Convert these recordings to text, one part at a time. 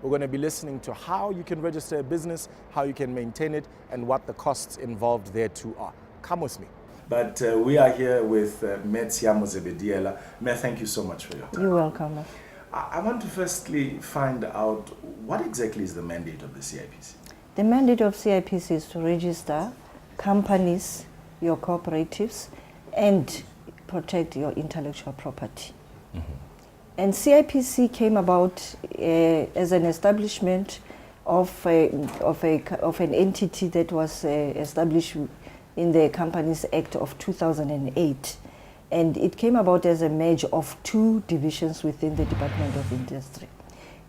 We're going to be listening to how you can register a business, how you can maintain it, and what the costs involved there too are. Come with me. But we are here with Tshiamo Zebediela. May I thank you so much for your time. You're welcome. I want to firstly find out what exactly is the mandate of the CIPC? The mandate of CIPC is to register companies, your cooperatives, and protect your intellectual property. And CIPC came about as an establishment of an entity that was established in the Companies Act of 2008. And it came about as a merge of two divisions within the Department of Industry,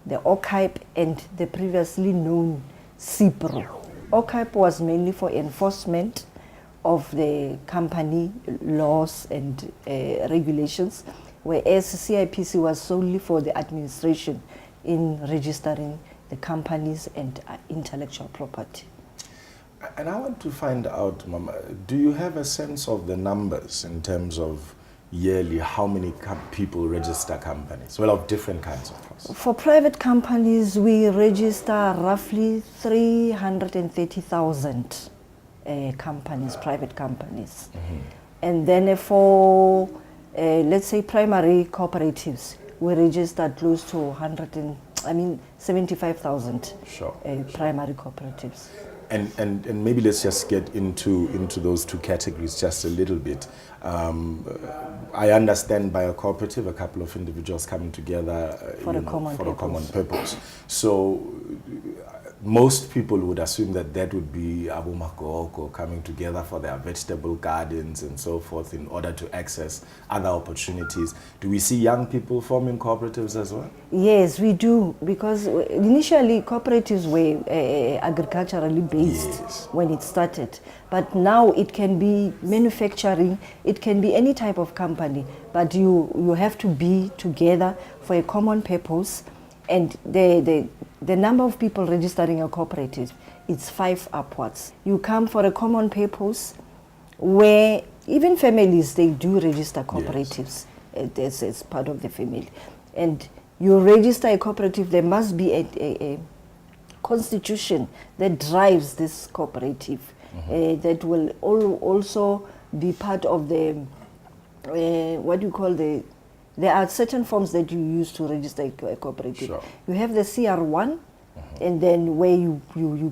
the OCIPE and the previously known CIPRO. OCIPE was mainly for enforcement of the company laws and regulations, whereas CIPC was solely for the administration in registering the companies and intellectual property. And I want to find out, Mama, do you have a sense of the numbers in terms of yearly, how many people register companies? Well, of different kinds, of course. For private companies, we register roughly 330,000 companies, private companies. And then for, let's say, primary cooperatives, we register close to 75,000 primary cooperatives. And maybe let's just get into those two categories just a little bit. I understand by a cooperative, a couple of individuals coming together for a common purpose. So most people would assume that would be Abu Makoko coming together for their vegetable gardens and so forth in order to access other opportunities. Do we see young people forming cooperatives as well? Yes, we do, because initially cooperatives were agriculturally based when it started. But now it can be manufacturing, it can be any type of company, but you have to be together for a common purpose. And the number of people registering a cooperative, it's 5 upwards. You come for a common purpose where even families, they do register cooperatives as part of the family. And you register a cooperative, there must be a constitution that drives this cooperative, that will also be part of the, there are certain forms that you use to register a cooperative. Sure. You have the CR1, and then where you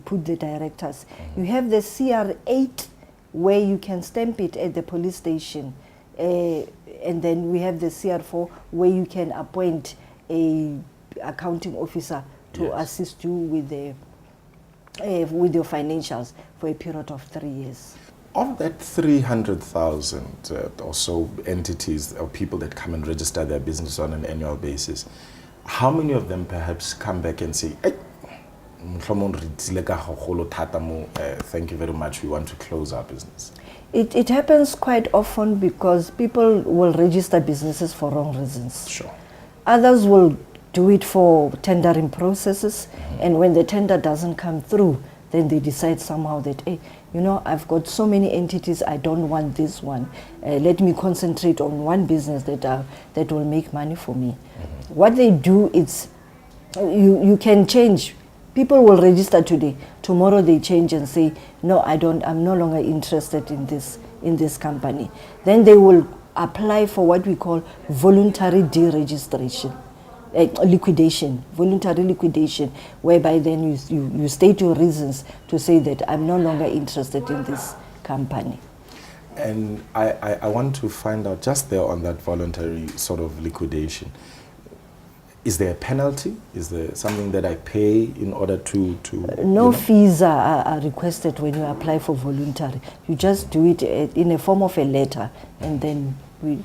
put the directors. You have the CR8, where you can stamp it at the police station. And then we have the CR4, where you can appoint a accounting officer to assist you with your financials for a period of 3 years. Of that 300,000 or so entities or people that come and register their business on an annual basis, how many of them perhaps come back and say, hey, thank you very much, we want to close our business? It happens quite often because people will register businesses for wrong reasons. Sure. Others will do it for tendering processes, and when the tender doesn't come through, then they decide somehow that, hey, I've got so many entities, I don't want this one. Let me concentrate on one business that will make money for me. What they do is, you can change. People will register today. Tomorrow they change and say, no, I'm no longer interested in this company. Then they will apply for what we call voluntary deregistration. Voluntary liquidation, whereby then you state your reasons to say that I'm no longer interested in this company. And I want to find out just there on that voluntary sort of liquidation, is there a penalty? Is there something that I pay in order to No fees are requested when you apply for voluntary. You just do it in a form of a letter, and then we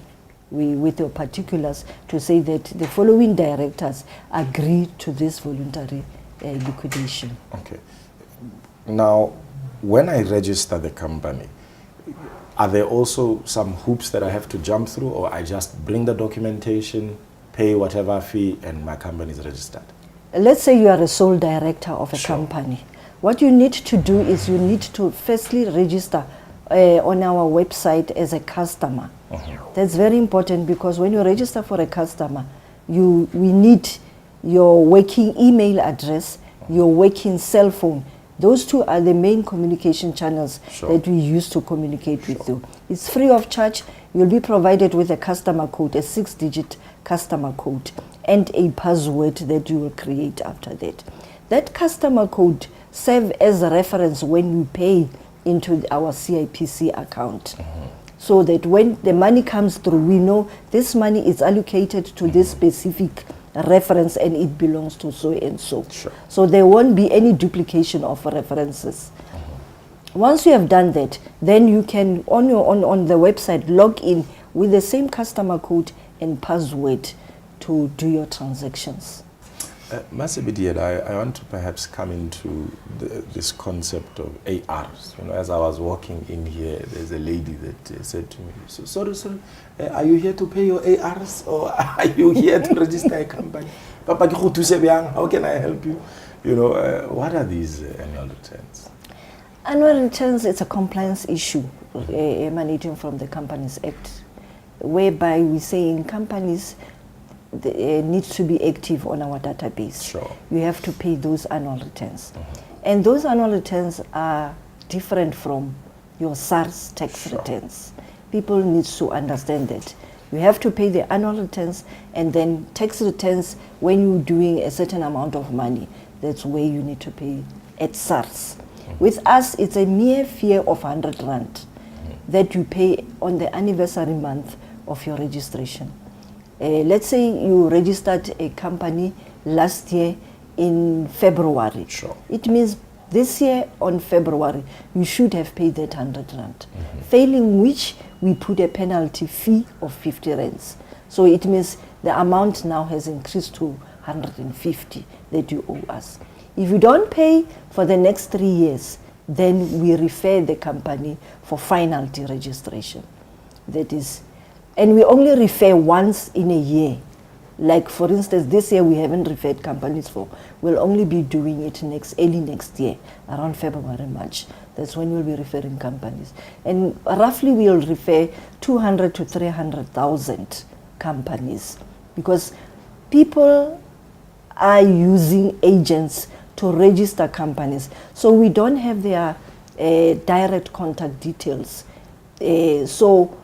with your particulars to say that the following directors agree to this voluntary liquidation. Okay. Now, when I register the company, are there also some hoops that I have to jump through, or I just bring the documentation, pay whatever fee, and my company is registered? Let's say you are a sole director of a company. What you need to do is you need to firstly register on our website as a customer. That's very important, because when you register for a customer, we need your working email address, your working cell phone. Those two are the main communication channels that we use to communicate with you. It's free of charge. You'll be provided with a customer code, a 6-digit customer code, and a password that you will create after that. That customer code serves as a reference when you pay into our CIPC account. So that when the money comes through, we know this money is allocated to this specific reference and it belongs to so and so. So there won't be any duplication of references. Once you have done that, then you can on the website log in with the same customer code and password to do your transactions. Zebediela, I want to perhaps come into this concept of ARs. You know, as I was walking in here, there's a lady that said to me, sorry, are you here to pay your ARs or are you here to register a company? Papa, how can I help you? You know, what are these annual returns? Annual returns, it's a compliance issue emanating from the Companies Act, whereby we say in companies, needs to be active on our database. You have to pay those annual returns. And those annual returns are different from your SARS tax returns. People need to understand that. You have to pay the annual returns, and then tax returns when you're doing a certain amount of money. That's where you need to pay at SARS. With us, it's a mere fee of 100 Rand that you pay on the anniversary month of your registration. Let's say you registered a company last year in February. It means this year on February, you should have paid that 100 Rand. Failing which, we put a penalty fee of 50 Rands. So it means the amount now has increased to 150 that you owe us. If you don't pay for the next 3 years, then we refer the company for final deregistration. That is, and we only refer once in a year. Like for instance, this year we haven't referred companies for. We'll only be doing it early next year, around February, March. That's when we'll be referring companies. And roughly we'll refer 200 to 300,000 companies, because people are using agents to register companies. So we don't have their direct contact details. So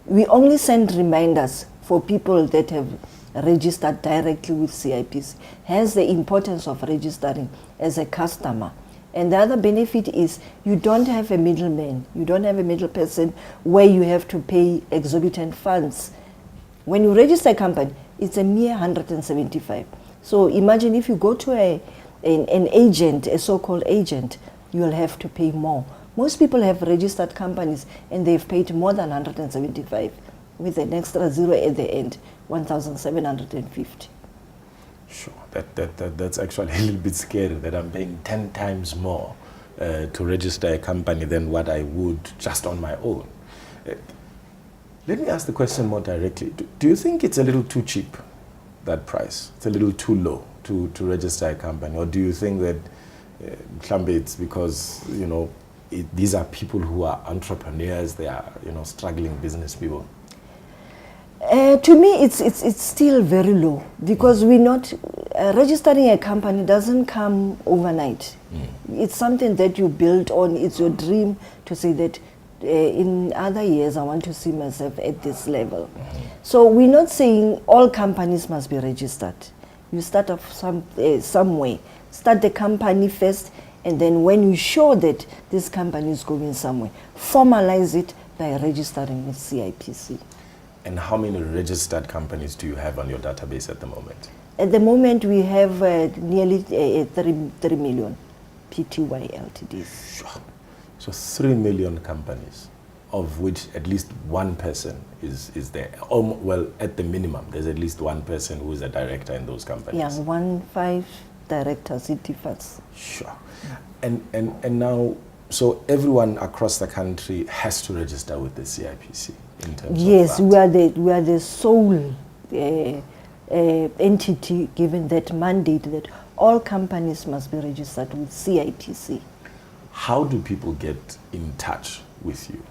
we only send reminders for people that have registered directly with CIPC. Hence the importance of registering as a customer. And the other benefit is you don't have a middleman. You don't have a middle person where you have to pay exorbitant funds. When you register a company, it's a mere 175. So imagine if you go to an agent, a so-called agent, you'll have to pay more. Most people have registered companies and they've paid more than 175 with an extra zero at the end, 1,750. Sure, that's actually a little bit scary that I'm paying 10 times more to register a company than what I would just on my own. Let me ask the question more directly. Do you think it's a little too cheap, that price? It's a little too low to register a company? Or do you think that it's because, you know, these are people who are entrepreneurs, they are, you know, struggling business people? To me, it's still very low, because we're not registering a company doesn't come overnight. It's something that you build on. It's your dream to say that in other years I want to see myself at this level. So we're not saying all companies must be registered. You start off some way. Start the company first, and then when you show that this company is going somewhere, formalize it by registering with CIPC. And how many registered companies do you have on your database at the moment? At the moment, we have nearly 3 million PTY LTDs. Sure. So 3 million companies, of which at least one person is there. Well, at the minimum, there's at least one person who is a director in those companies. Yeah, 5 directors, it differs. Sure. And now, so everyone across the country has to register with the CIPC in terms yes, of that. we are the sole entity given that mandate that all companies must be registered with CIPC. How do people get in touch with you?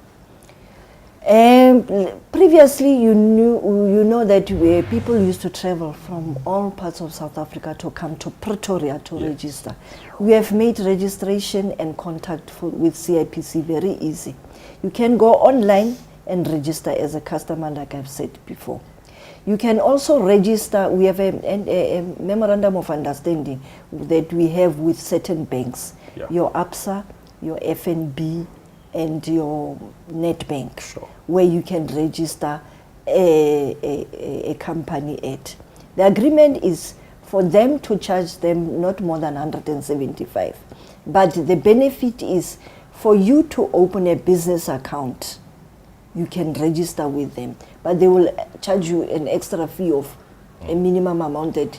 Previously, you know that people used to travel from all parts of South Africa to come to Pretoria to register. We have made registration and contact with CIPC very easy. You can go online and register as a customer, like I've said before. You can also register. We have a memorandum of understanding that we have with certain banks, your ABSA, your FNB, and your Netbank, where you can register a company at. The agreement is for them to charge them not more than 175. But the benefit is for you to open a business account, you can register with them. But they will charge you an extra fee of a minimum amount that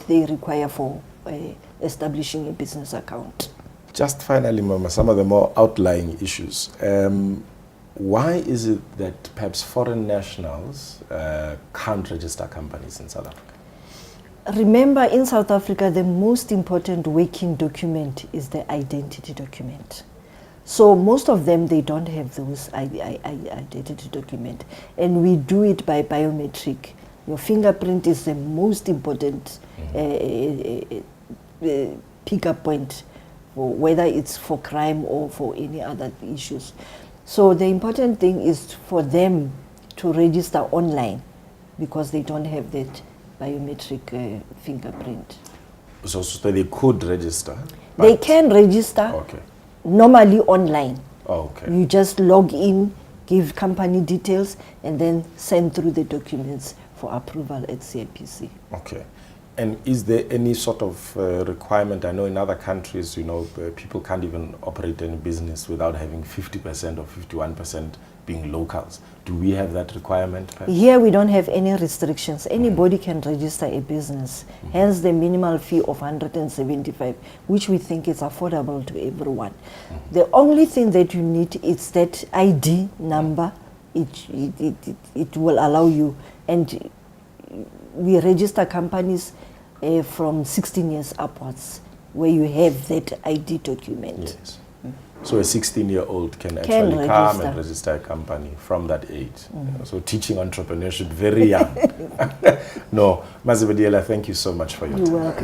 they require for establishing a business account. Just finally, Mama, some of the more outlying issues. Why is it that perhaps foreign nationals can't register companies in South Africa? Remember, in South Africa, the most important working document is the identity document. So most of them, they don't have those identity document. And we do it by biometric. Your fingerprint is the most important pick-up point, whether it's for crime or for any other issues. So the important thing is for them to register online because they don't have that biometric fingerprint. So they could register? They can register normally online. You just log in, give company details, and then send through the documents for approval at CIPC. Okay. And is there any sort of requirement? I know in other countries, people can't even operate any business without having 50% or 51% being locals. Do we have that requirement, perhaps? Here we don't have any restrictions. Anybody can register a business, hence the minimal fee of 175, which we think is affordable to everyone. The only thing that you need is that ID number. It will allow you, and we register companies from 16 years upwards, where you have that ID document. Yes. So a 16-year-old can actually come and register a company from that age. So teaching entrepreneurship very young. No, Zebediela, thank you so much for your time. You're welcome.